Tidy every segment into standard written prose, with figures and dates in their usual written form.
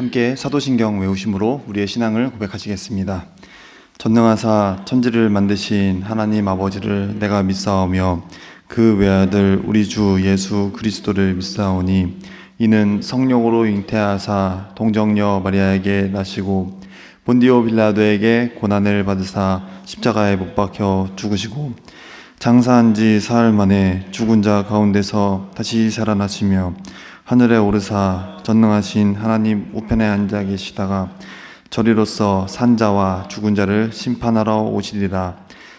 함께 사도신경 외우심으로 우리의 신앙을 고백하시겠습니다. 전능하사 천지를 만드신 하나님 아버지를 내가 믿사오며 그 외아들 우리 주 예수 그리스도를 믿사오니 이는 성령으로 잉태하사 동정녀 마리아에게 나시고 본디오 빌라도에게 고난을 받으사 십자가에 못 박혀 죽으시고 장사한 지 사흘 만에 죽은 자 가운데서 다시 살아나시며 하늘에 오르사 전능하신 하나님 우편에 앉아 계시다가 저리로서 산자와 죽은 자를 심판하러 오시리라.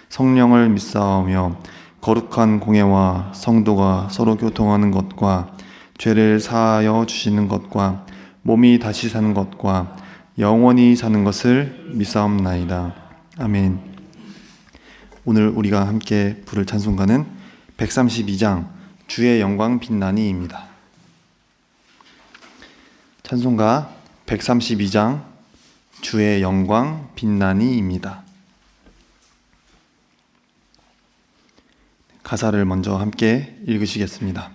성령을 믿사오며 거룩한 공예와 성도가 서로 교통하는 것과 죄를 사하여 주시는 것과 몸이 다시 사는 것과 영원히 사는 것을 믿사옵나이다. 아멘. 오늘 우리가 함께 부를 찬송가는 132장 주의 영광 빛나니입니다. 찬송가 132장 주의 영광 빛나니입니다. 가사를 먼저 함께 읽으시겠습니다.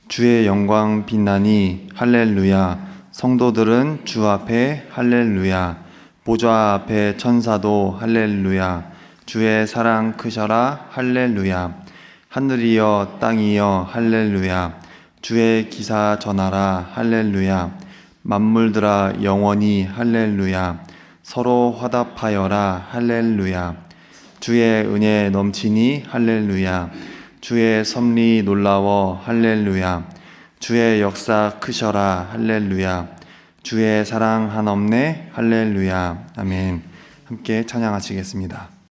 주의 영광 빛나니 할렐루야. 성도들은 주 앞에 할렐루야. 보좌 앞에 천사도 할렐루야. 주의 사랑 크셔라 할렐루야. 하늘이여 땅이여 할렐루야. 주의 기사 전하라 할렐루야. 만물들아 영원히 할렐루야. 서로 화답하여라 할렐루야. 주의 은혜 넘치니 할렐루야. 주의 섭리 놀라워 할렐루야. 주의 역사 크셔라 할렐루야. 주의 사랑 한없네 할렐루야. 아멘. 함께 찬양하시겠습니다.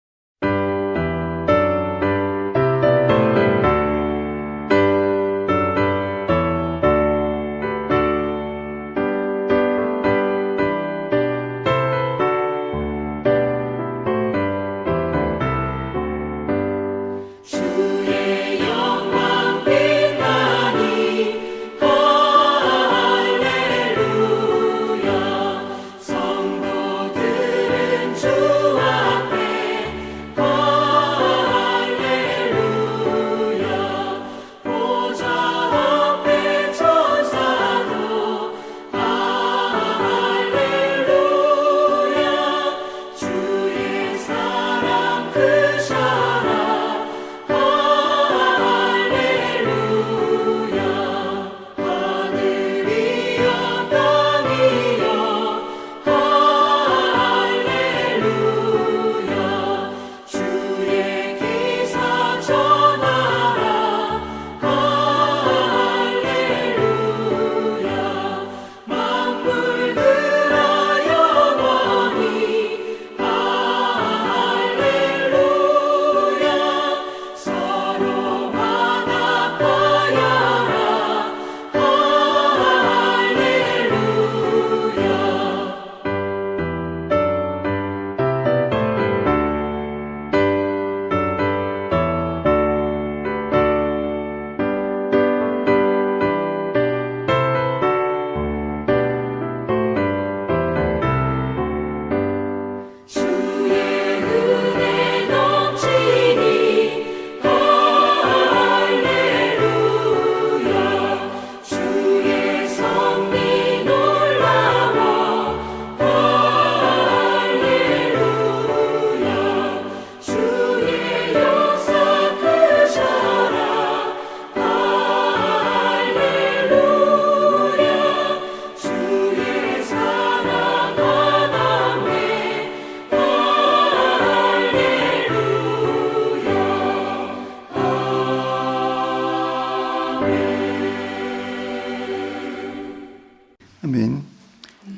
아멘.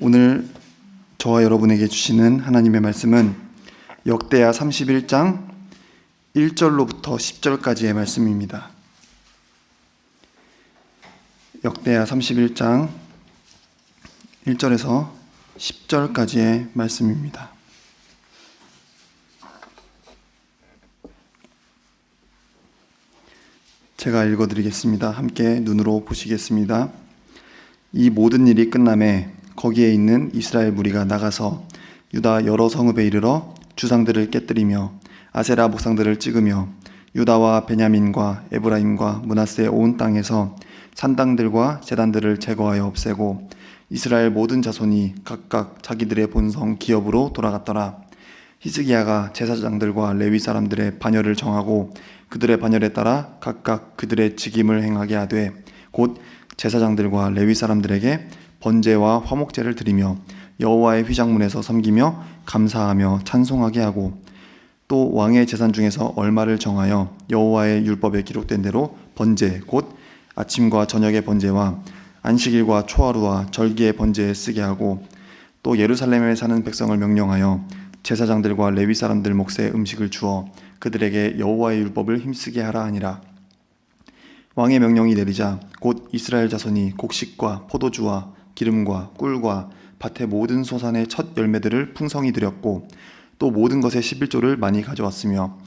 오늘 저와 여러분에게 주시는 하나님의 말씀은 역대하 31장 1절로부터 10절까지의 말씀입니다. 역대하 31장 1절에서 10절까지의 말씀입니다. 제가 읽어드리겠습니다. 함께 눈으로 보시겠습니다. 이 모든 일이 끝남에 거기에 있는 이스라엘 무리가 나가서 유다 여러 성읍에 이르러 주상들을 깨뜨리며 아세라 목상들을 찍으며 유다와 베냐민과 에브라임과 므낫세 온 땅에서 산당들과 제단들을 제거하여 없애고 이스라엘 모든 자손이 각각 자기들의 본성 기업으로 돌아갔더라. 히스기야가 제사장들과 레위 사람들의 반열을 정하고 그들의 반열에 따라 각각 그들의 직임을 행하게 하되 곧 제사장들과 레위 사람들에게 번제와 화목제를 드리며 여호와의 휘장문에서 섬기며 감사하며 찬송하게 하고 또 왕의 재산 중에서 얼마를 정하여 여호와의 율법에 기록된 대로 번제 곧 아침과 저녁의 번제와 안식일과 초하루와 절기의 번제에 쓰게 하고 또 예루살렘에 사는 백성을 명령하여 제사장들과 레위 사람들 몫에 음식을 주어 그들에게 여호와의 율법을 힘쓰게 하라 하니라. 왕의 명령이 내리자 곧 이스라엘 자손이 곡식과 포도주와 기름과 꿀과 밭의 모든 소산의 첫 열매들을 풍성히 드렸고 또 모든 것의 11조를 많이 가져왔으며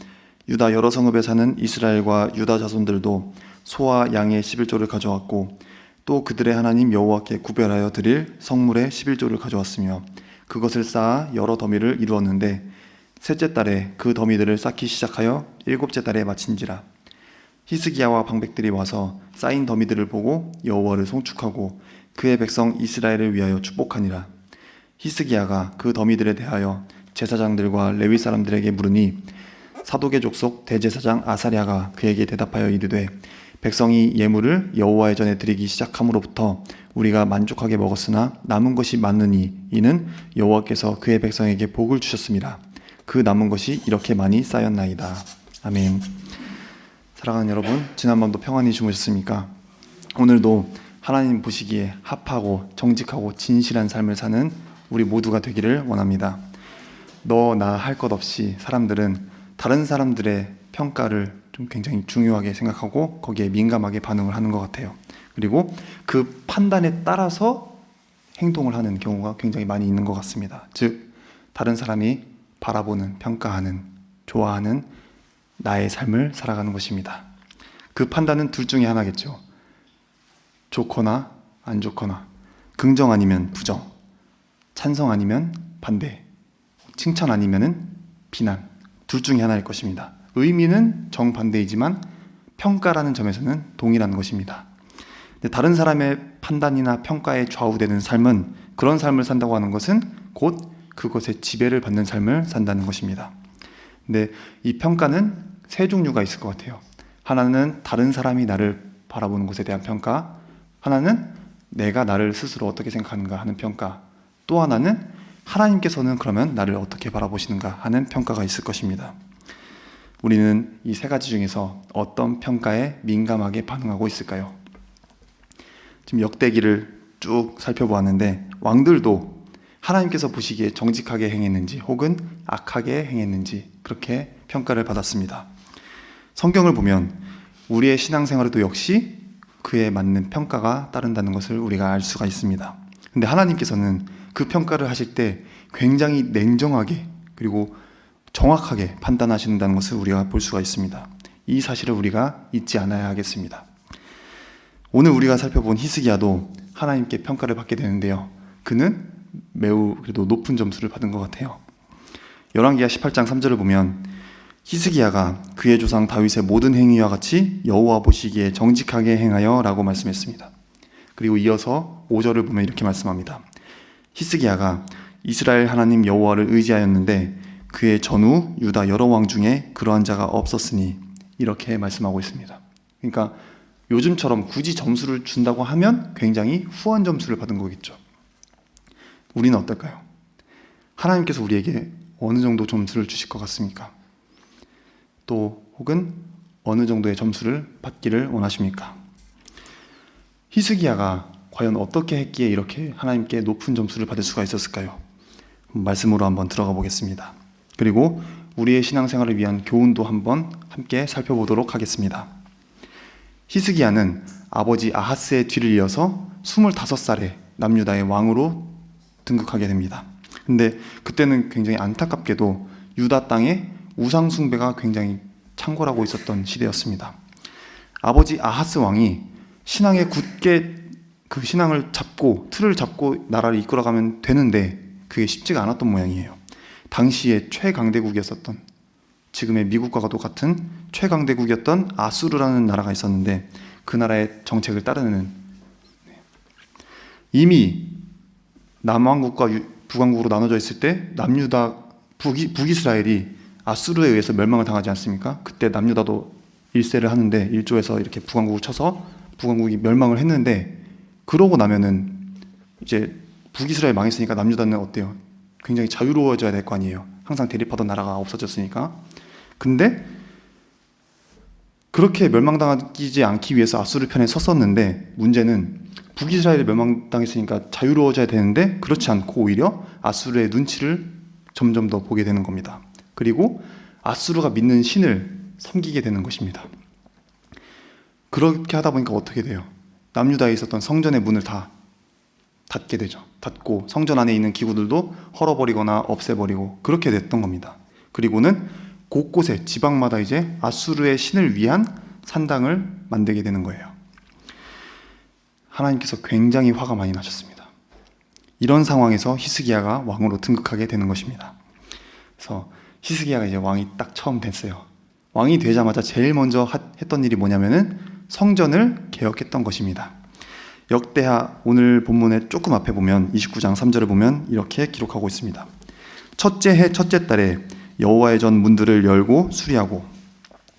유다 여러 성읍에 사는 이스라엘과 유다 자손들도 소와 양의 11조를 가져왔고 또 그들의 하나님 여호와께 구별하여 드릴 성물의 11조를 가져왔으며 그것을 쌓아 여러 더미를 이루었는데 셋째 달에 그 더미들을 쌓기 시작하여 일곱째 달에 마친지라. 히스기야와 방백들이 와서 쌓인 더미들을 보고 여호와를 송축하고 그의 백성 이스라엘을 위하여 축복하니라. 히스기야가 그 더미들에 대하여 제사장들과 레위 사람들에게 물으니 사독의 족속 대제사장 아사랴가 그에게 대답하여 이르되 백성이 예물을 여호와의 전에 드리기 시작함으로부터 우리가 만족하게 먹었으나 남은 것이 많으니 이는 여호와께서 그의 백성에게 복을 주셨습니다. 그 남은 것이 이렇게 많이 쌓였나이다. 아멘. 사랑하는 여러분, 지난밤도 평안히 주무셨습니까? 오늘도 하나님 보시기에 합하고 정직하고 진실한 삶을 사는 우리 모두가 되기를 원합니다. 너 나 할 것 없이 사람들은 다른 사람들의 평가를 좀 굉장히 중요하게 생각하고 거기에 민감하게 반응을 하는 것 같아요. 그리고 그 판단에 따라서 행동을 하는 경우가 굉장히 많이 있는 것 같습니다. 즉 다른 사람이 바라보는, 평가하는, 좋아하는 나의 삶을 살아가는 것입니다. 그 판단은 둘 중에 하나겠죠. 좋거나 안 좋거나, 긍정 아니면 부정, 찬성 아니면 반대, 칭찬 아니면 비난, 둘 중에 하나일 것입니다. 의미는 정반대이지만 평가라는 점에서는 동일한 것입니다. 근데 다른 사람의 판단이나 평가에 좌우되는 삶은, 그런 삶을 산다고 하는 것은 곧 그것의 지배를 받는 삶을 산다는 것입니다. 근데 이 평가는 세 종류가 있을 것 같아요. 하나는 다른 사람이 나를 바라보는 것에 대한 평가, 하나는 내가 나를 스스로 어떻게 생각하는가 하는 평가, 또 하나는 하나님께서는 그러면 나를 어떻게 바라보시는가 하는 평가가 있을 것입니다. 우리는 이 세 가지 중에서 어떤 평가에 민감하게 반응하고 있을까요? 지금 역대기를 쭉 살펴보았는데 왕들도 하나님께서 보시기에 정직하게 행했는지 혹은 악하게 행했는지 그렇게 평가를 받았습니다. 성경을 보면 우리의 신앙생활에도 역시 그에 맞는 평가가 따른다는 것을 우리가 알 수가 있습니다. 근데 하나님께서는 그 평가를 하실 때 굉장히 냉정하게 그리고 정확하게 판단하신다는 것을 우리가 볼 수가 있습니다. 이 사실을 우리가 잊지 않아야 하겠습니다. 오늘 우리가 살펴본 히스기야도 하나님께 평가를 받게 되는데요. 그는 매우 그래도 높은 점수를 받은 것 같아요. 열왕기하 18장 3절을 보면 히스기야가 그의 조상 다윗의 모든 행위와 같이 여호와 보시기에 정직하게 행하여 라고 말씀했습니다. 그리고 이어서 5절을 보면 이렇게 말씀합니다. 히스기야가 이스라엘 하나님 여호와를 의지하였는데 그의 전후 유다 여러 왕 중에 그러한 자가 없었으니 이렇게 말씀하고 있습니다. 그러니까 요즘처럼 굳이 점수를 준다고 하면 굉장히 후한 점수를 받은 거겠죠. 우리는 어떨까요? 하나님께서 우리에게 어느 정도 점수를 주실 것 같습니까? 또 혹은 어느 정도의 점수를 받기를 원하십니까? 히스기야가 과연 어떻게 했기에 이렇게 하나님께 높은 점수를 받을 수가 있었을까요? 말씀으로 한번 들어가 보겠습니다. 그리고 우리의 신앙생활을 위한 교훈도 한번 함께 살펴보도록 하겠습니다. 히스기야는 아버지 아하스의 뒤를 이어서 25살에 남유다의 왕으로 등극하게 됩니다. 근데 그때는 굉장히 안타깝게도 유다 땅에 우상 숭배가 굉장히 창궐하고 있었던 시대였습니다. 아버지 아하스 왕이 신앙에 굳게 그 신앙을 잡고 틀을 잡고 나라를 이끌어가면 되는데 그게 쉽지가 않았던 모양이에요. 당시에 최강대국이었었던, 지금의 미국과도 같은 최강대국이었던 아수르라는 나라가 있었는데 그 나라의 정책을 따르는, 이미 남왕국과 북왕국으로 나눠져 있을 때 남유다, 북이스라엘이 아수르에 의해서 멸망을 당하지 않습니까? 그때 남유다도 일세를 하는데 일조에서 이렇게 북왕국을 쳐서 북왕국이 멸망을 했는데, 그러고 나면은 이제 북이스라엘 망했으니까 남유다는 어때요? 굉장히 자유로워져야 될 거 아니에요. 항상 대립하던 나라가 없어졌으니까. 근데 그렇게 멸망당하지 않기 위해서 아수르 편에 섰었는데, 문제는 북이스라엘이 멸망당했으니까 자유로워져야 되는데 그렇지 않고 오히려 아수르의 눈치를 점점 더 보게 되는 겁니다. 그리고 아수르가 믿는 신을 섬기게 되는 것입니다. 그렇게 하다 보니까 어떻게 돼요? 남유다에 있었던 성전의 문을 다 닫게 되죠. 닫고 성전 안에 있는 기구들도 헐어버리거나 없애버리고 그렇게 됐던 겁니다. 그리고는 곳곳에 지방마다 이제 아수르의 신을 위한 산당을 만들게 되는 거예요. 하나님께서 굉장히 화가 많이 나셨습니다. 이런 상황에서 히스기야가 왕으로 등극하게 되는 것입니다. 그래서 히스기야가 이제 왕이 딱 처음 됐어요. 왕이 되자마자 제일 먼저 했던 일이 뭐냐면은 성전을 개혁했던 것입니다. 역대하 오늘 본문의 조금 앞에 보면 29장 3절을 보면 이렇게 기록하고 있습니다. 첫째 해 첫째 달에 여호와의 전 문들을 열고 수리하고.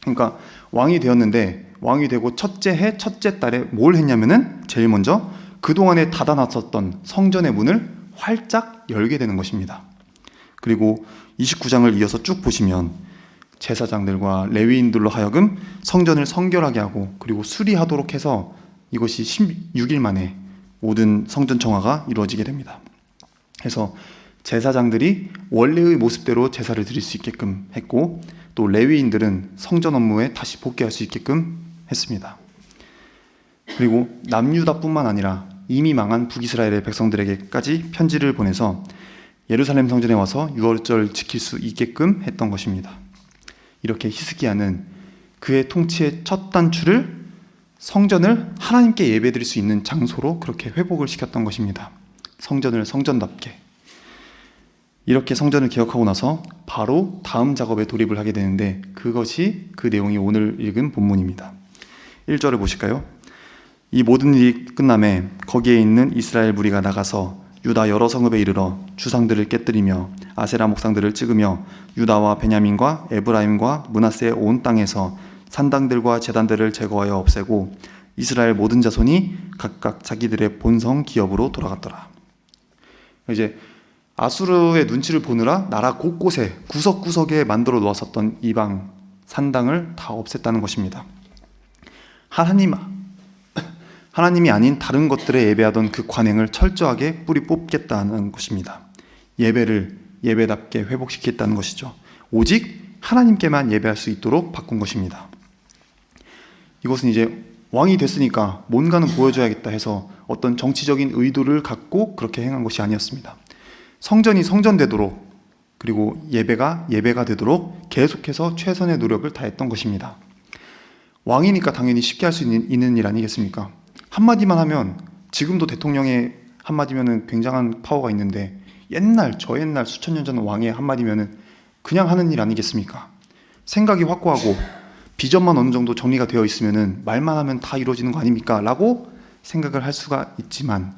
그러니까 왕이 되었는데, 왕이 되고 첫째 해 첫째 달에 뭘 했냐면은 제일 먼저 그동안에 닫아놨었던 성전의 문을 활짝 열게 되는 것입니다. 그리고 29장을 이어서 쭉 보시면 제사장들과 레위인들로 하여금 성전을 성결하게 하고 그리고 수리하도록 해서 이것이 16일 만에 모든 성전 정화가 이루어지게 됩니다. 그래서 제사장들이 원래의 모습대로 제사를 드릴 수 있게끔 했고, 또 레위인들은 성전 업무에 다시 복귀할 수 있게끔 했습니다. 그리고 남유다뿐만 아니라 이미 망한 북이스라엘의 백성들에게까지 편지를 보내서 예루살렘 성전에 와서 유월절 지킬 수 있게끔 했던 것입니다. 이렇게 히스기야는 그의 통치의 첫 단추를 성전을 하나님께 예배드릴 수 있는 장소로 그렇게 회복을 시켰던 것입니다. 성전을 성전답게. 이렇게 성전을 개혁하고 나서 바로 다음 작업에 돌입을 하게 되는데, 그것이 그 내용이 오늘 읽은 본문입니다. 1절을 보실까요? 이 모든 일이 끝남에 거기에 있는 이스라엘 무리가 나가서 유다 여러 성읍에 이르러 주상들을 깨뜨리며 아세라 목상들을 찍으며 유다와 베냐민과 에브라임과 므낫세의 온 땅에서 산당들과 제단들을 제거하여 없애고 이스라엘 모든 자손이 각각 자기들의 본성 기업으로 돌아갔더라. 이제 아수르의 눈치를 보느라 나라 곳곳에 구석구석에 만들어 놓았었던 이방 산당을 다 없앴다는 것입니다. 하나님이 아닌 다른 것들에 예배하던 그 관행을 철저하게 뿌리 뽑겠다는 것입니다. 예배를 예배답게 회복시키겠다는 것이죠. 오직 하나님께만 예배할 수 있도록 바꾼 것입니다. 이것은 이제 왕이 됐으니까 뭔가는 보여줘야겠다 해서 어떤 정치적인 의도를 갖고 그렇게 행한 것이 아니었습니다. 성전이 성전되도록, 그리고 예배가 되도록 계속해서 최선의 노력을 다했던 것입니다. 왕이니까 당연히 쉽게 할 수 있는 일 아니겠습니까? 한마디만 하면, 지금도 대통령의 한마디면은 굉장한 파워가 있는데 저 옛날 수천 년 전 왕의 한마디면은 그냥 하는 일 아니겠습니까? 생각이 확고하고 비전만 어느 정도 정리가 되어 있으면은 말만 하면 다 이루어지는 거 아닙니까? 라고 생각을 할 수가 있지만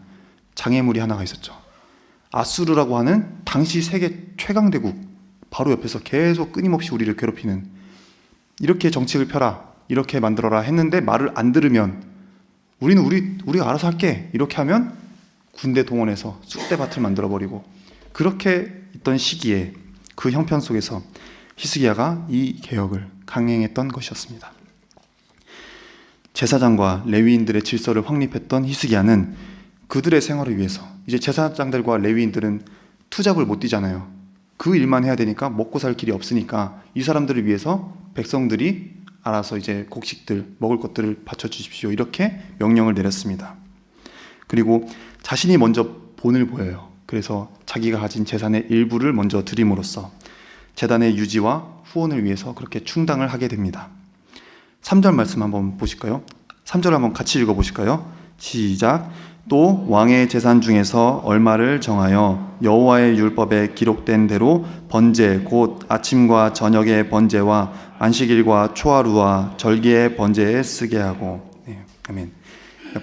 장애물이 하나가 있었죠. 아수르라고 하는 당시 세계 최강대국 바로 옆에서 계속 끊임없이 우리를 괴롭히는, 이렇게 정책을 펴라, 이렇게 만들어라 했는데 말을 안 들으면 우리는 우리가 알아서 할게 이렇게 하면 군대 동원해서 쑥대밭을 만들어버리고, 그렇게 있던 시기에 그 형편 속에서 히스기야가 이 개혁을 강행했던 것이었습니다. 제사장과 레위인들의 질서를 확립했던 히스기야는 그들의 생활을 위해서, 이제 제사장들과 레위인들은 투잡을 못 뛰잖아요. 그 일만 해야 되니까 먹고 살 길이 없으니까 이 사람들을 위해서 백성들이 알아서 이제 곡식들, 먹을 것들을 바쳐주십시오, 이렇게 명령을 내렸습니다. 그리고 자신이 먼저 본을 보여요. 그래서 자기가 가진 재산의 일부를 먼저 드림으로써 재단의 유지와 후원을 위해서 그렇게 충당을 하게 됩니다. 3절 말씀 한번 보실까요? 3절 한번 같이 읽어보실까요? 시작. 또 왕의 재산 중에서 얼마를 정하여 여호와의 율법에 기록된 대로 번제 곧 아침과 저녁의 번제와 안식일과 초하루와 절기의 번제에 쓰게 하고. 네, 아멘.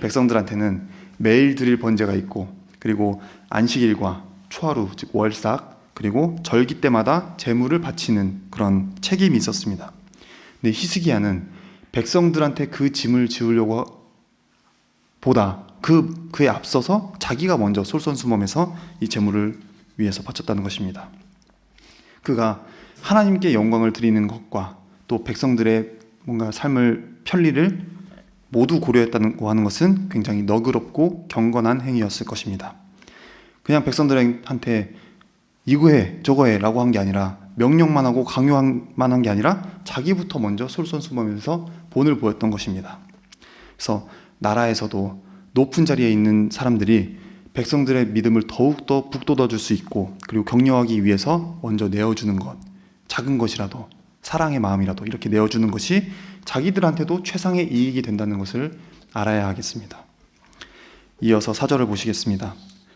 백성들한테는 매일 드릴 번제가 있고 그리고 안식일과 초하루, 즉 월삭, 그리고 절기 때마다 제물을 바치는 그런 책임이 있었습니다. 근데 히스기야는 백성들한테 그 짐을 지우려고 보다 그에 앞서서 자기가 먼저 솔선수범해서 이 제물을 위해서 바쳤다는 것입니다. 그가 하나님께 영광을 드리는 것과 또 백성들의 뭔가 삶을 편리를 모두 고려했다고 하는 것은 굉장히 너그럽고 경건한 행위였을 것입니다. 그냥 백성들한테 이거 해 저거 해 라고 한 게 아니라, 명령만 하고 강요만 한 게 아니라 자기부터 먼저 솔선수범해서 본을 보였던 것입니다. 그래서 나라에서도 높은 자리에 있는 사람들이 백성들의 믿음을 더욱더 북돋아 줄 수 있고, 그리고 격려하기 위해서 먼저 내어주는 것, 작은 것이라도 사랑의 마음이라도 이렇게 내어주는 것이 자기들한테도 최상의 이익이 된다는 것을 알아야 하겠습니다. 이어서 4절을 보시겠습니다.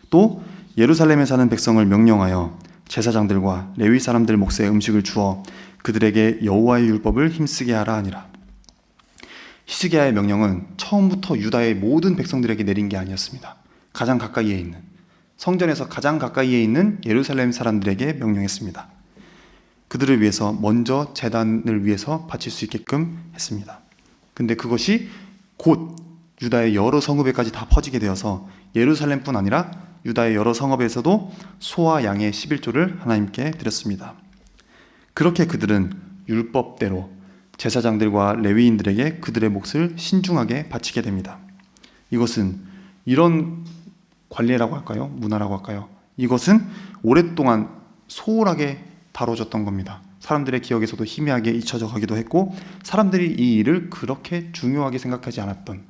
또 예루살렘에 사는 백성을 명령하여 제사장들과 레위 사람들 몫에 음식을 주어 그들에게 여호와의 율법을 힘쓰게 하라 하니라. 히스기야의 명령은 처음부터 유다의 모든 백성들에게 내린 게 아니었습니다. 가장 가까이에 있는, 성전에서 가장 가까이에 있는 예루살렘 사람들에게 명령했습니다. 그들을 위해서 먼저 제단을 위해서 바칠 수 있게끔 했습니다. 근데 그것이 곧 유다의 여러 성읍에까지 다 퍼지게 되어서 예루살렘뿐 아니라 유다의 여러 성읍에서도 소와 양의 11조를 하나님께 드렸습니다. 그렇게 그들은 율법대로 제사장들과 레위인들에게 그들의 몫을 신중하게 바치게 됩니다. 이것은 이런 관례라고 할까요? 문화라고 할까요? 이것은 오랫동안 소홀하게 다뤄졌던 겁니다. 사람들의 기억에서도 희미하게 잊혀져 가기도 했고, 사람들이 이 일을 그렇게 중요하게 생각하지 않았던,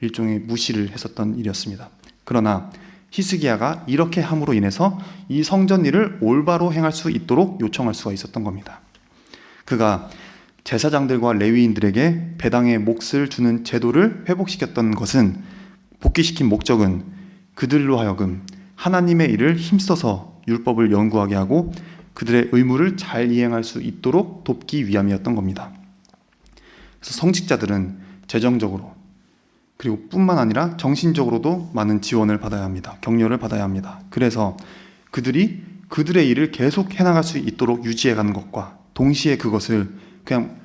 일종의 무시를 했었던 일이었습니다. 그러나 히스기야가 이렇게 함으로 인해서 이 성전 일을 올바로 행할 수 있도록 요청할 수가 있었던 겁니다. 그가 제사장들과 레위인들에게 배당의 몫을 주는 제도를 회복시켰던 것은, 복귀시킨 목적은 그들로 하여금 하나님의 일을 힘써서 율법을 연구하게 하고 그들의 의무를 잘 이행할 수 있도록 돕기 위함이었던 겁니다. 그래서 성직자들은 재정적으로, 그리고 뿐만 아니라 정신적으로도 많은 지원을 받아야 합니다. 격려를 받아야 합니다. 그래서 그들이 그들의 일을 계속 해나갈 수 있도록 유지해가는 것과 동시에 그것을 그냥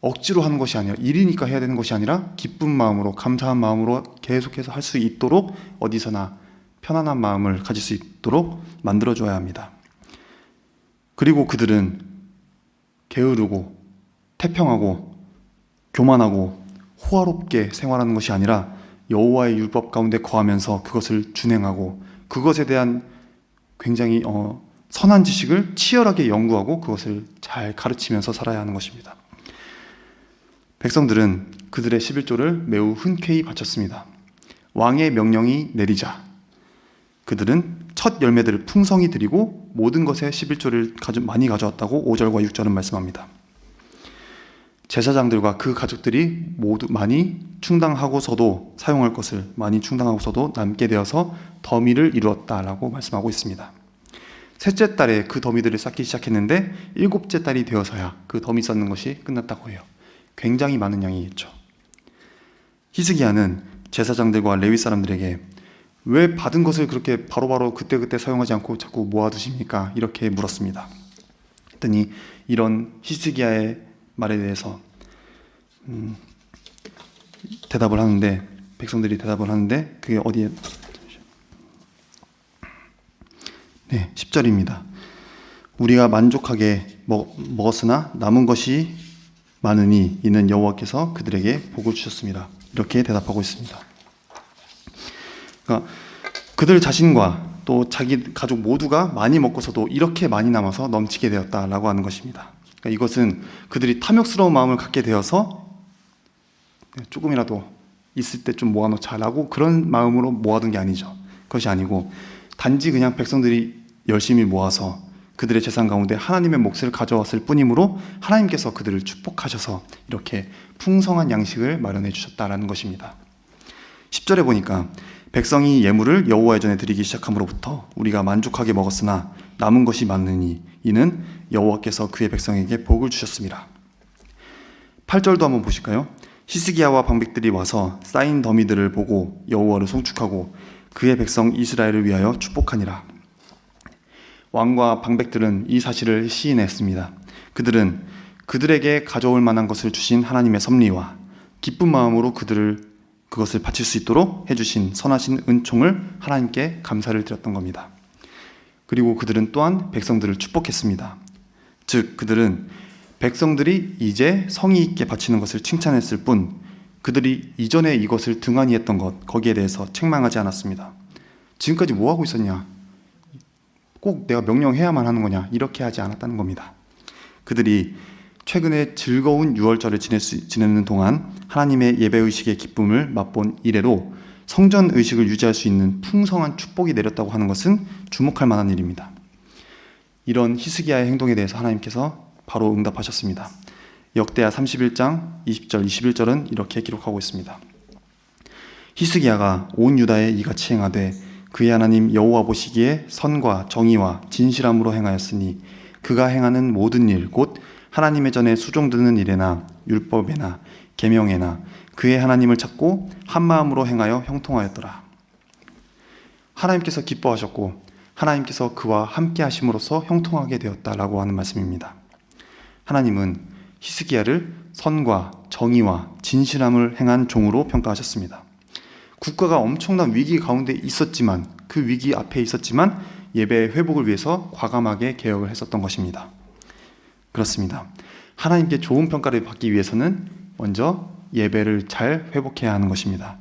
억지로 하는 것이 아니라, 일이니까 해야 되는 것이 아니라 기쁜 마음으로, 감사한 마음으로 계속해서 할 수 있도록 어디서나 편안한 마음을 가질 수 있도록 만들어줘야 합니다. 그리고 그들은 게으르고 태평하고 교만하고 호화롭게 생활하는 것이 아니라 여호와의 율법 가운데 거하면서 그것을 준행하고 그것에 대한 굉장히 선한 지식을 치열하게 연구하고 그것을 잘 가르치면서 살아야 하는 것입니다. 백성들은 그들의 11조를 매우 흔쾌히 바쳤습니다. 왕의 명령이 내리자 그들은 첫 열매들을 풍성히 드리고 모든 것에 11조를 많이 가져왔다고 5절과 6절은 말씀합니다. 제사장들과 그 가족들이 모두 많이 충당하고서도 사용할 것을 많이 충당하고서도 남게 되어서 더미를 이루었다라고 말씀하고 있습니다. 셋째 달에 그 더미들을 쌓기 시작했는데 일곱째 달이 되어서야 그 더미 쌓는 것이 끝났다고 해요. 굉장히 많은 양이겠죠. 히스기야는 제사장들과 레위 사람들에게 왜 받은 것을 그렇게 바로바로 그때그때 사용하지 않고 자꾸 모아두십니까? 이렇게 물었습니다. 했더니 이런 히스기야의 말에 대해서 대답을 하는데, 백성들이 대답을 하는데 그게 어디에? 네, 10절입니다. 우리가 만족하게 먹었으나 남은 것이 많으니 이는 여호와께서 그들에게 복을 주셨습니다. 이렇게 대답하고 있습니다. 그러니까 그들 자신과 또 자기 가족 모두가 많이 먹고서도 이렇게 많이 남아서 넘치게 되었다라고 하는 것입니다. 그러니까 이것은 그들이 탐욕스러운 마음을 갖게 되어서 조금이라도 있을 때 좀 모아놓자라고 그런 마음으로 모아둔 게 아니죠. 그것이 아니고 단지 그냥 백성들이 열심히 모아서 그들의 재산 가운데 하나님의 몫을 가져왔을 뿐이므로 하나님께서 그들을 축복하셔서 이렇게 풍성한 양식을 마련해 주셨다라는 것입니다. 10절에 보니까 백성이 예물을 여호와의 전에 드리기 시작함으로부터 우리가 만족하게 먹었으나 남은 것이 많으니 이는 여호와께서 그의 백성에게 복을 주셨습니다. 8절도 한번 보실까요? 히스기야와 방백들이 와서 쌓인 더미들을 보고 여호와를 송축하고 그의 백성 이스라엘을 위하여 축복하니라. 왕과 방백들은 이 사실을 시인했습니다. 그들은 그들에게 가져올 만한 것을 주신 하나님의 섭리와 기쁜 마음으로 그것을 바칠 수 있도록 해주신 선하신 은총을 하나님께 감사를 드렸던 겁니다. 그리고 그들은 또한 백성들을 축복했습니다. 즉 그들은 백성들이 이제 성의 있게 바치는 것을 칭찬했을 뿐 그들이 이전에 이것을 등한히 했던 것, 거기에 대해서 책망하지 않았습니다. 지금까지 뭐 하고 있었냐? 꼭 내가 명령해야만 하는 거냐? 이렇게 하지 않았다는 겁니다. 그들이 최근에 즐거운 유월절을 지내는 동안 하나님의 예배의식의 기쁨을 맛본 이래로 성전의식을 유지할 수 있는 풍성한 축복이 내렸다고 하는 것은 주목할 만한 일입니다. 이런 히스기야의 행동에 대해서 하나님께서 바로 응답하셨습니다. 역대하 31장 20절 21절은 이렇게 기록하고 있습니다. 히스기야가 온 유다에 이같이 행하되 그의 하나님 여호와 보시기에 선과 정의와 진실함으로 행하였으니 그가 행하는 모든 일 곧 하나님의 전에 수종드는 일에나 율법에나 계명에나 그의 하나님을 찾고 한 마음으로 행하여 형통하였더라. 하나님께서 기뻐하셨고 하나님께서 그와 함께 하심으로써 형통하게 되었다라고 하는 말씀입니다. 하나님은 히스기야를 선과 정의와 진실함을 행한 종으로 평가하셨습니다. 국가가 엄청난 위기 가운데 있었지만 그 위기 앞에 있었지만 예배의 회복을 위해서 과감하게 개혁을 했었던 것입니다. 그렇습니다. 하나님께 좋은 평가를 받기 위해서는 먼저 예배를 잘 회복해야 하는 것입니다.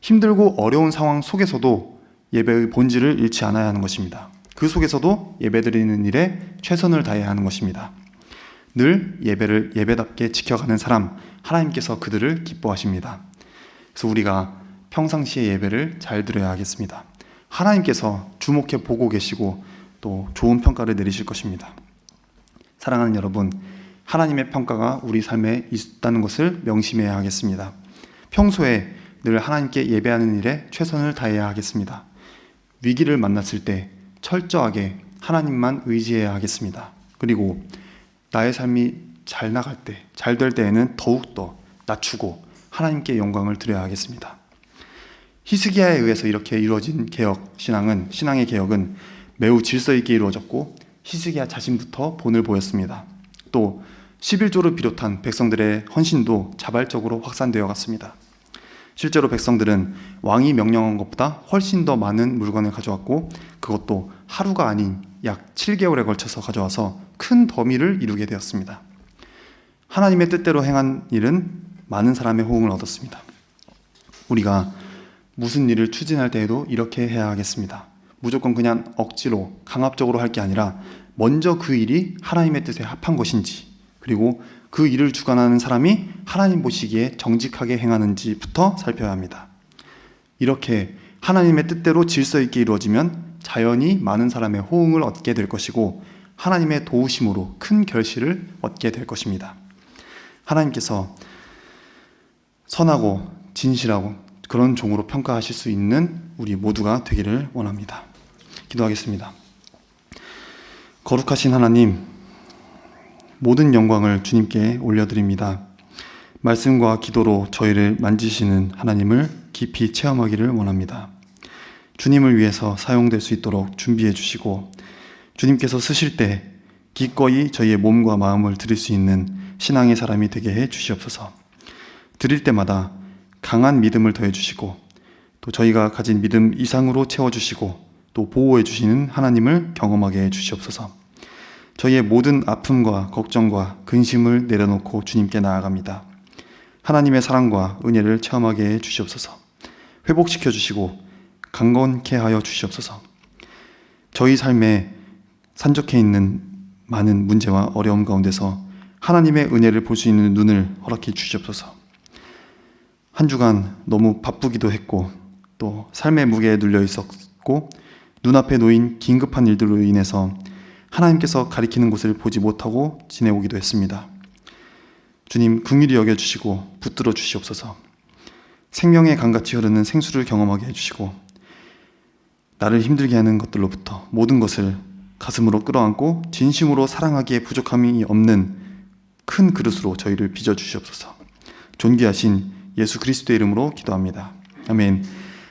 힘들고 어려운 상황 속에서도 예배의 본질을 잃지 않아야 하는 것입니다. 그 속에서도 예배드리는 일에 최선을 다해야 하는 것입니다. 늘 예배를 예배답게 지켜가는 사람, 하나님께서 그들을 기뻐하십니다. 그래서 우리가 평상시에 예배를 잘 드려야 하겠습니다. 하나님께서 주목해 보고 계시고 또 좋은 평가를 내리실 것입니다. 사랑하는 여러분, 하나님의 평가가 우리 삶에 있다는 것을 명심해야 하겠습니다. 평소에 늘 하나님께 예배하는 일에 최선을 다해야 하겠습니다. 위기를 만났을 때 철저하게 하나님만 의지해야 하겠습니다. 그리고 나의 삶이 잘 나갈 때, 잘 될 때에는 더욱더 낮추고 하나님께 영광을 드려야 하겠습니다. 히스기야에 의해서 이렇게 이루어진 신앙의 개혁은 매우 질서 있게 이루어졌고 히스기야 자신부터 본을 보였습니다. 또 11조를 비롯한 백성들의 헌신도 자발적으로 확산되어 갔습니다. 실제로 백성들은 왕이 명령한 것보다 훨씬 더 많은 물건을 가져왔고 그것도 하루가 아닌 약 7개월에 걸쳐서 가져와서 큰 더미를 이루게 되었습니다. 하나님의 뜻대로 행한 일은 많은 사람의 호응을 얻었습니다. 우리가 무슨 일을 추진할 때에도 이렇게 해야 하겠습니다. 무조건 그냥 억지로 강압적으로 할 게 아니라 먼저 그 일이 하나님의 뜻에 합한 것인지 그리고 그 일을 주관하는 사람이 하나님 보시기에 정직하게 행하는지부터 살펴야 합니다. 이렇게 하나님의 뜻대로 질서 있게 이루어지면 자연히 많은 사람의 호응을 얻게 될 것이고 하나님의 도우심으로 큰 결실을 얻게 될 것입니다. 하나님께서 선하고 진실하고 그런 종으로 평가하실 수 있는 우리 모두가 되기를 원합니다. 기도하겠습니다. 거룩하신 하나님, 모든 영광을 주님께 올려드립니다. 말씀과 기도로 저희를 만지시는 하나님을 깊이 체험하기를 원합니다. 주님을 위해서 사용될 수 있도록 준비해 주시고 주님께서 쓰실 때 기꺼이 저희의 몸과 마음을 드릴 수 있는 신앙의 사람이 되게 해 주시옵소서. 드릴 때마다 강한 믿음을 더해 주시고 또 저희가 가진 믿음 이상으로 채워주시고 또 보호해 주시는 하나님을 경험하게 해 주시옵소서. 저희의 모든 아픔과 걱정과 근심을 내려놓고 주님께 나아갑니다. 하나님의 사랑과 은혜를 체험하게 해 주시옵소서. 회복시켜 주시고 강건케 하여 주시옵소서. 저희 삶에 산적해 있는 많은 문제와 어려움 가운데서 하나님의 은혜를 볼 수 있는 눈을 허락해 주시옵소서. 한 주간 너무 바쁘기도 했고 또 삶의 무게에 눌려 있었고 눈앞에 놓인 긴급한 일들로 인해서 하나님께서 가리키는 곳을 보지 못하고 지내오기도 했습니다. 주님 긍휼히 여겨주시고 붙들어 주시옵소서. 생명의 강같이 흐르는 생수를 경험하게 해주시고 나를 힘들게 하는 것들로부터 모든 것을 가슴으로 끌어안고 진심으로 사랑하기에 부족함이 없는 큰 그릇으로 저희를 빚어주시옵소서. 존귀하신 예수 그리스도의 이름으로 기도합니다. 아멘.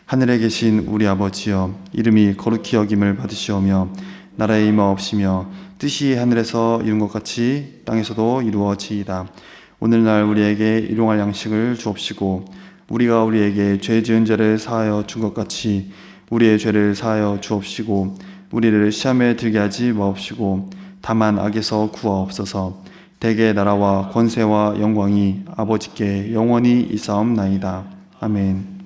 하늘에 계신 우리 아버지여, 이름이 거룩히 여김을 받으시오며 나라의 임하옵시며 뜻이 하늘에서 이룬 것 같이 땅에서도 이루어지이다. 오늘날 우리에게 일용할 양식을 주옵시고 우리가 우리에게 죄 지은 자를 사하여 준 것 같이 우리의 죄를 사하여 주옵시고 우리를 시험에 들게 하지 마옵시고 다만 악에서 구하옵소서. 대개 나라와 권세와 영광이 아버지께 영원히 있사옵나이다. 아멘.